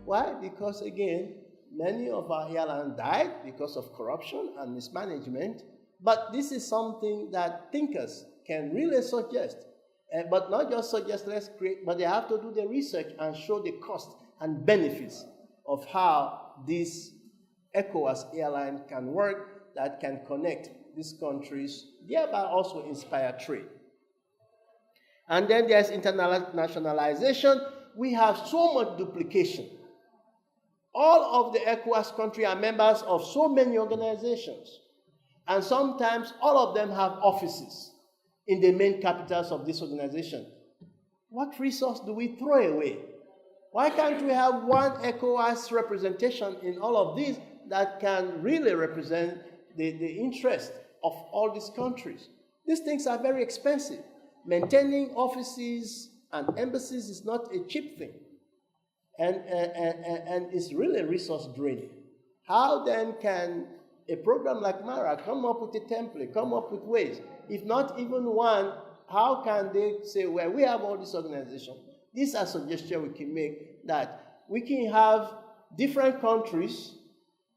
Why? Because, again, many of our airlines died because of corruption and mismanagement. But this is something that thinkers can really suggest. But not just suggest, let's create, but they have to do the research and show the cost and benefits of how this ECOWAS airline can work, that can connect these countries, thereby also inspire trade. And then there's internationalization. We have so much duplication. All of the ECOWAS countries are members of so many organizations. And sometimes all of them have offices in the main capitals of this organization. What resource do we throw away? Why can't we have one ECOWAS representation in all of these that can really represent the interest of all these countries? These things are very expensive. Maintaining offices and embassies is not a cheap thing. And it's really resource draining. How then can a program like MARA come up with a template, come up with ways? If not even one, how can they say, well, we have all these organizations. These are suggestions we can make, that we can have different countries.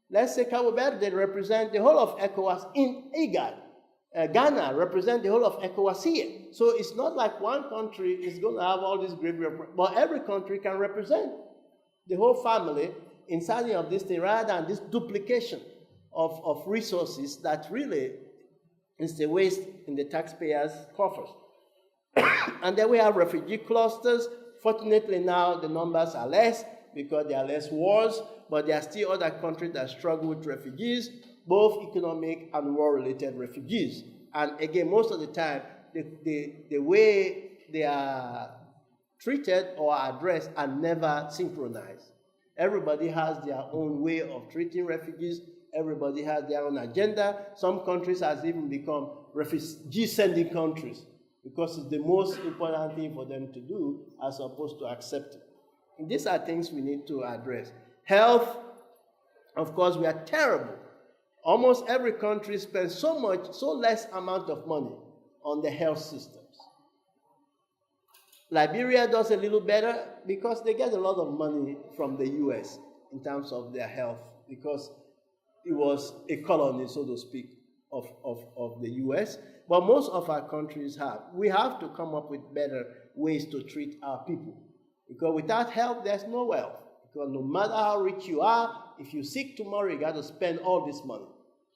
Let's say Cabo Verde represent the whole of ECOWAS in IGAD. Ghana represent the whole of ECOWAS here. So it's not like one country is going to have all these great, but every country can represent the whole family inside of this thing, rather than this duplication of resources that really is a waste in the taxpayers' coffers. And then we have refugee clusters. Fortunately now the numbers are less because there are less wars, but there are still other countries that struggle with refugees, both economic and war-related refugees. And again, most of the time, the way they are treated or addressed are never synchronized. Everybody has their own way of treating refugees. Everybody has their own agenda. Some countries have even become refugee-sending countries because it's the most important thing for them to do as opposed to accept it. And these are things we need to address. Health, of course, we are terrible. Almost every country spends so less amount of money on the health systems. Liberia does a little better because they get a lot of money from the US in terms of their health, because it was a colony, so to speak, of the US. But most of our countries have. We have to come up with better ways to treat our people, because without health, there's no wealth. Because no matter how rich you are, if you're sick tomorrow, you got to spend all this money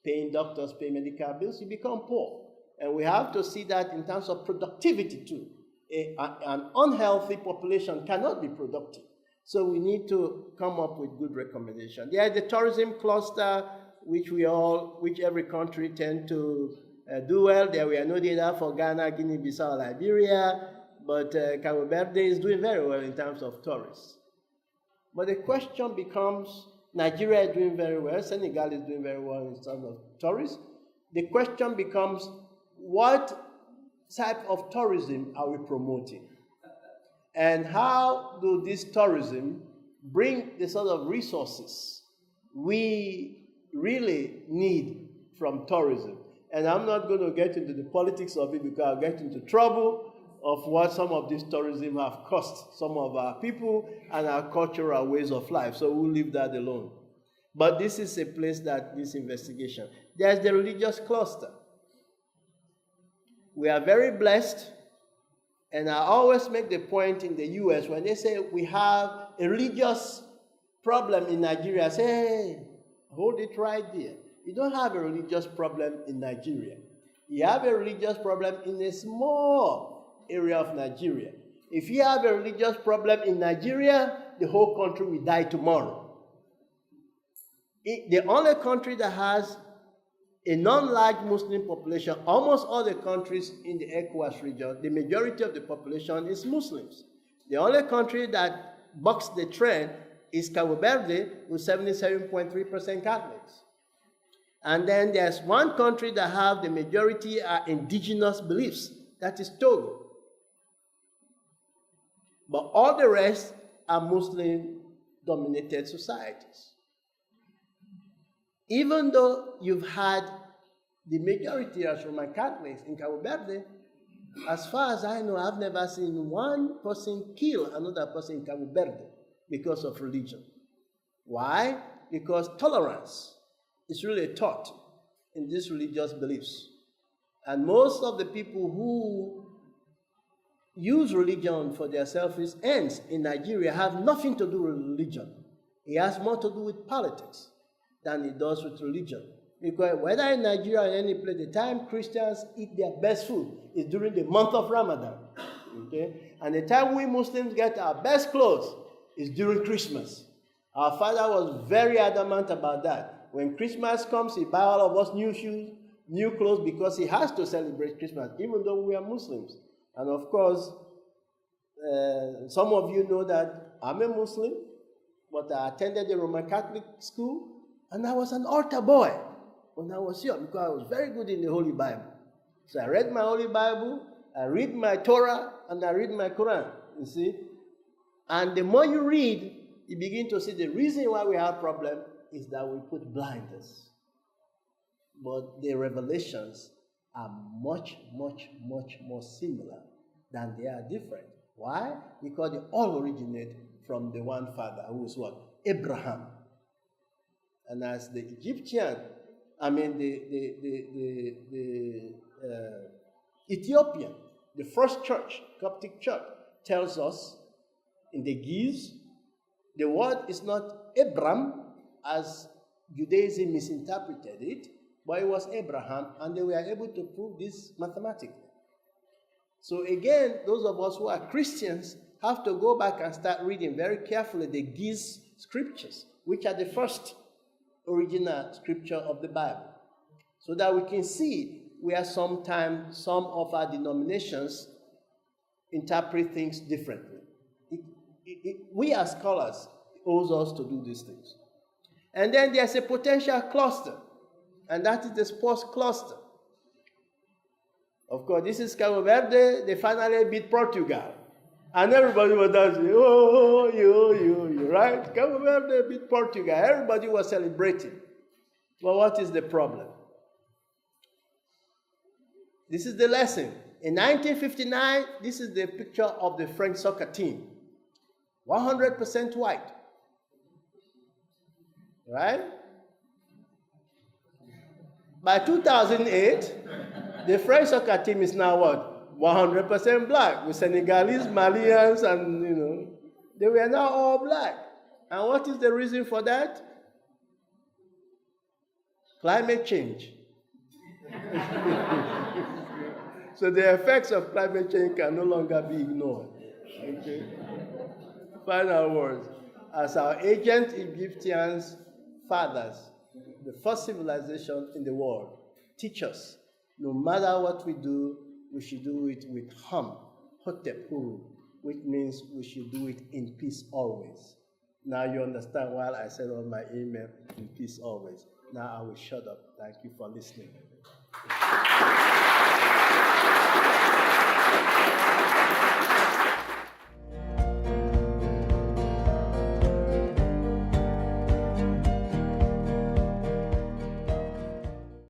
paying doctors, paying medical bills, you become poor. And we have to see that in terms of productivity too. An unhealthy population cannot be productive. So we need to come up with good recommendations. There is the tourism cluster, which every country tend to do well. There we are no data for Ghana, Guinea-Bissau, Liberia, but Cabo Verde is doing very well in terms of tourists. But the question becomes, Nigeria is doing very well, Senegal is doing very well in terms of tourists. The question becomes, what type of tourism are we promoting? And how do this tourism bring the sort of resources we really need from tourism? And I'm not going to get into the politics of it because I'll get into trouble of what some of this tourism have cost some of our people and our cultural ways of life. So we'll leave that alone. But this is a place that this investigation. There's the religious cluster. We are very blessed, and I always make the point in the US when they say we have a religious problem in Nigeria, I say, hey, hold it right there. You don't have a religious problem in Nigeria. You have a religious problem in a small area of Nigeria. If you have a religious problem in Nigeria, the whole country will die tomorrow. The only country that has a non-large Muslim population, almost all the countries in the ECOWAS region, the majority of the population is Muslims. The only country that bucks the trend is Cabo Verde, with 77.3% Catholics. And then there's one country that have the majority are indigenous beliefs, that is Togo. But all the rest are Muslim-dominated societies. Even though you've had the majority as Roman Catholics in Cabo Verde, as far as I know, I've never seen one person kill another person in Cabo Verde because of religion. Why? Because tolerance is really taught in these religious beliefs. And most of the people who use religion for their selfish ends in Nigeria have nothing to do with religion. It has more to do with politics than it does with religion. Because whether in Nigeria or any place, the time Christians eat their best food is during the month of Ramadan. Okay? And the time we Muslims get our best clothes is during Christmas. Our father was very adamant about that. When Christmas comes, he buys all of us new shoes, new clothes, because he has to celebrate Christmas, even though we are Muslims. And of course, some of you know that I'm a Muslim, but I attended a Roman Catholic school, and I was an altar boy when I was young, because I was very good in the Holy Bible. So I read my Holy Bible, I read my Torah, and I read my Quran, you see. And the more you read, you begin to see the reason why we have problem is that we put blinders. But the revelations are much, much, much more similar than they are different. Why? Because they all originate from the one father, who is what? Abraham. And as the Egyptian, Ethiopian, the first church, Coptic church, tells us in the Giz, the word is not Abram, as Judaism misinterpreted it, but it was Abraham, and they were able to prove this mathematically. So again, those of us who are Christians have to go back and start reading very carefully the Giz scriptures, which are the first original scripture of the Bible, so that we can see where sometimes some of our denominations interpret things differently. We as scholars owes us to do these things. And then there's a potential cluster, and that is the sports cluster. Of course, this is Cabo Verde. They finally beat Portugal. And everybody was dancing, you, right? Cabo Verde beat Portugal. Everybody was celebrating. Well, what is the problem? This is the lesson. In 1959, this is the picture of the French soccer team. 100% white. Right? By 2008, the French soccer team is now what? 100% black, with Senegalese, Malians, and they were now all black. And what is the reason for that? Climate change. So the effects of climate change can no longer be ignored. Okay? Final words. As our ancient Egyptians, fathers, the first civilization in the world, teach us, no matter what we do, we should do it with Hotep Huru, which means we should do it in peace always. Now you understand why I said on my email, in peace always. Now I will shut up. Thank you for listening.